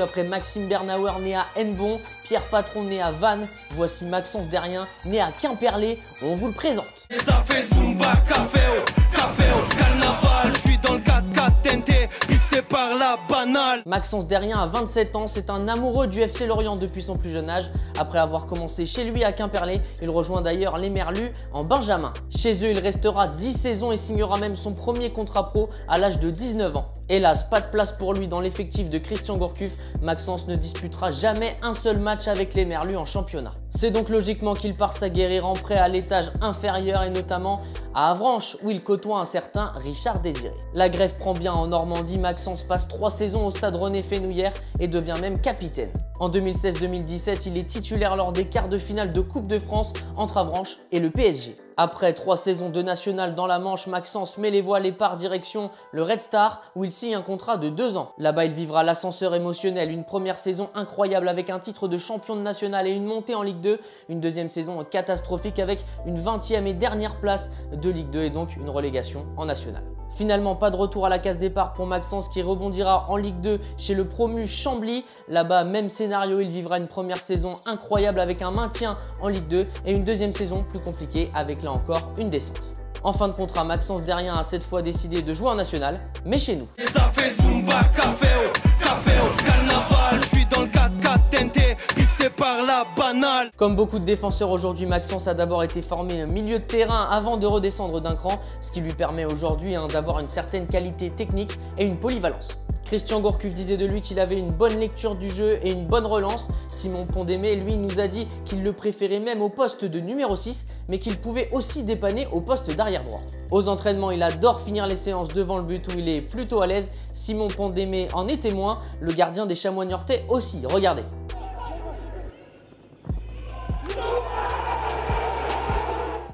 Après Maxime Bernauer né à Hennebont, Pierre Patron né à Vannes, voici Maxence Derrien né à Quimperlé, on vous le présente. Et ça fait Zumba, café au carnaval, je suis dans le 4x4 TNT, pisté par la banale. Maxence Derrien a 27 ans, c'est un amoureux du FC Lorient depuis son plus jeune âge. Après avoir commencé chez lui à Quimperlé, il rejoint d'ailleurs les Merlus en Benjamin. Chez eux, il restera 10 saisons et signera même son premier contrat pro à l'âge de 19 ans. Hélas, pas de place pour lui dans l'effectif de Christian Gourcuff. Maxence ne disputera jamais un seul match avec les Merlus en championnat. C'est donc logiquement qu'il part s'aguerrir en prêt à l'étage inférieur et notamment à Avranches où il côtoie un certain Richard Désiré. La grève prend bien en Normandie, Maxence passe 3 saisons au stade René Fenouillère et devient même capitaine. En 2016-2017, il est titulaire lors des quarts de finale de Coupe de France entre Avranches et le PSG. Après 3 saisons de national dans la Manche, Maxence met les voiles et part direction le Red Star où il signe un contrat de 2 ans. Là-bas, il vivra l'ascenseur émotionnel, une première saison incroyable avec un titre de champion de national et une montée en Ligue 2, une deuxième saison catastrophique avec une 20e et dernière place de Ligue 2 et donc une relégation en national. Finalement, pas de retour à la case départ pour Maxence qui rebondira en Ligue 2 chez le promu Chambly. Là-bas, même scénario, il vivra une première saison incroyable avec un maintien en Ligue 2 et une deuxième saison plus compliquée avec là encore une descente. En fin de contrat, Maxence Derrien a cette fois décidé de jouer en national, mais chez nous. Et ça fait Zumba, café au carnaval, je suis dans le 4x4 TNT, pisté par la banale. Comme beaucoup de défenseurs aujourd'hui, Maxence a d'abord été formé milieu de terrain avant de redescendre d'un cran, ce qui lui permet aujourd'hui d'avoir une certaine qualité technique et une polyvalence. Christian Gourcuff disait de lui qu'il avait une bonne lecture du jeu et une bonne relance. Simon Pondémé, lui, nous a dit qu'il le préférait même au poste de numéro 6, mais qu'il pouvait aussi dépanner au poste d'arrière droit. Aux entraînements, il adore finir les séances devant le but où il est plutôt à l'aise. Simon Pondémé en est témoin, le gardien des Chamois niortais aussi. Regardez.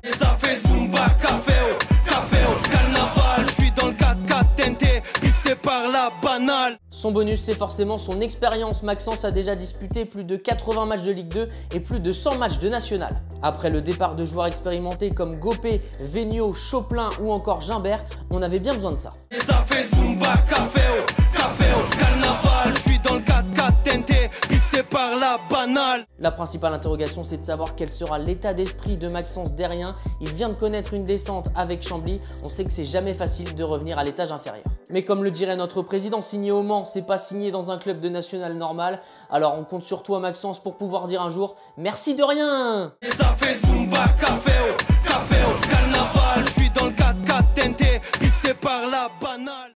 Et ça fait Zumba, café au carnaval, je suis dans le 4x4 TNT, pisté par la banale. Son bonus, c'est forcément son expérience. Maxence a déjà disputé plus de 80 matchs de Ligue 2 et plus de 100 matchs de national. Après le départ de joueurs expérimentés comme Gopé, Véniaud, Choplin ou encore Gimbert, on avait bien besoin de ça. Et ça fait Zumba, café au carnaval, je suis dans le 4x4 TNT, pisté par la banale. La principale interrogation, c'est de savoir quel sera l'état d'esprit de Maxence Derrien. Il vient de connaître une descente avec Chambly. On sait que c'est jamais facile de revenir à l'étage inférieur. Mais comme le dirait notre président, signé au Mans, c'est pas signé dans un club de national normal. Alors on compte sur toi Maxence pour pouvoir dire un jour merci de rien. Et ça fait Zumba, café au carnaval, je suis dans le 4x4 TNT, pisté par la banale.